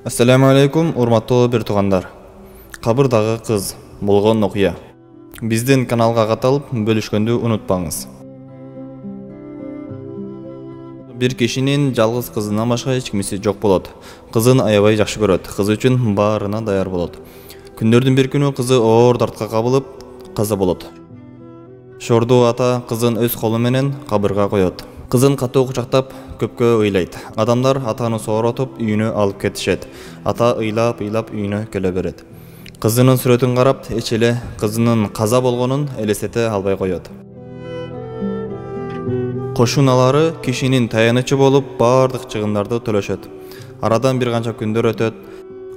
Ассаламу алейкум, урматтуу бир туугандар. Кабырдагы кыз болгон окуя. Биздин каналга катылып бөлүшкөндү унутпаңыз. Бир кишинин жалгыз кызынан башка эч кимиси жок болот. Кызын аябай жакшы көрөт. Кызы үчүн баарына даяр болот. Күндөрдүн бир күнү кызы оор дартка кабылып каза болот. Шордуу ата кызын өз колу менен кабырга коет. Кызын катуу кучактап көпкө ыйлайт. Адамдар атаны сооротуп үйүнө алып кетишет. Ата ыйлап үйүнө келе берет. Кызынын сүрөтүн карап, эч эле кызынын каза болгонун элестете албай коет. Кошуналары кишинин таянычы болуп баардык чыгымдарды төлөшөт. Арадан бир канча күндөр өтөт.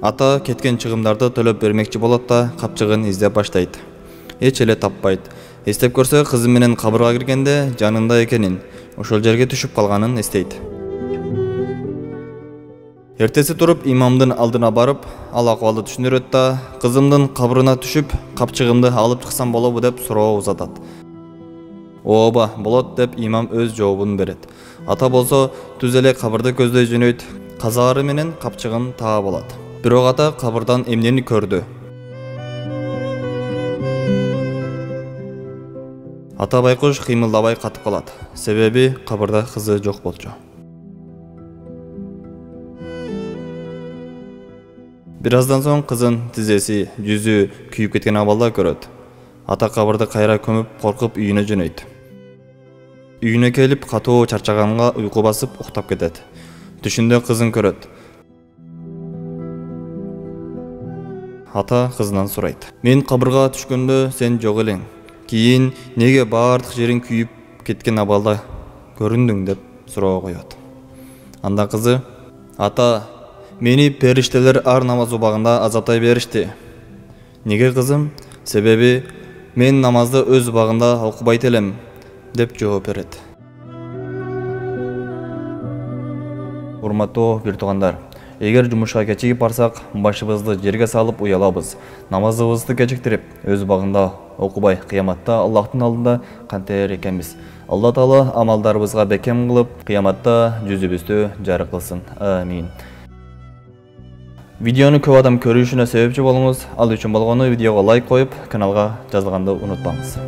Ата кеткен чыгымдарды төлөп бермекчи болот да капчыгын издеп баштайт. Эч эле таппайт. Эстеп көрсө кызы менен кабырга киргенде жанында экенин, ошол жерге түшүп калганын эстейт. Эртеси туруп имамдын алдына барып, ал акыбалды түшүндүрөт да, кызымдын кабырына түшүп, капчыгымды алып чыксам болобу деп суроо узатат. Ооба, болот деп имам өз жообун берет. Ата болсо түз эле кабырды көздөй жөнөйт, казаары менен капчыгын таап алат. Бирок ата кабырдан эмнени көрдү? Ата байкуш кыймылдабай катып калат. Себеби кабырда кызы жок болчу. Бир аздан соң кызын тизеси, жүзү күйүп кеткен абалда көрөт. Ата кабырды кайра көмүп, коркуп үйүнө жөнөйт. Үйүнө келип, катуу чарчаганга уйку басып уктап кетет. Түшүндө кызын көрөт. Ата кызынан сурайт. Мен кабырга түшкөндө сен жок элең. Кийин неге баардык жериң күйүп кеткен абалда көрүндүң деп суроо коет. Анда кызы: ата, мени периштелер ар намаз убагында азаптай беришти. Неге кызым? Себеби мен намазды өз убагында окубайт элем деп жооп берет. Урматтуу бир туугандар, эгер жумушка кечигип барсак, башыбызды жерге салып уялабыз. Намазыбызды кечиктирип, өз убагында окубай, кыяматта Аллахтын алдында кантер экенбиз. Алла Таала амалдарыбызга бекем кылып, кыяматта жүзүбүздү жарык кылсын. Амин. Видеону көп адам көрүшүнө себепчи болуңуз. Ал үчүн болгону видеого лайк коюп, каналга жазылганды унутпаңыз.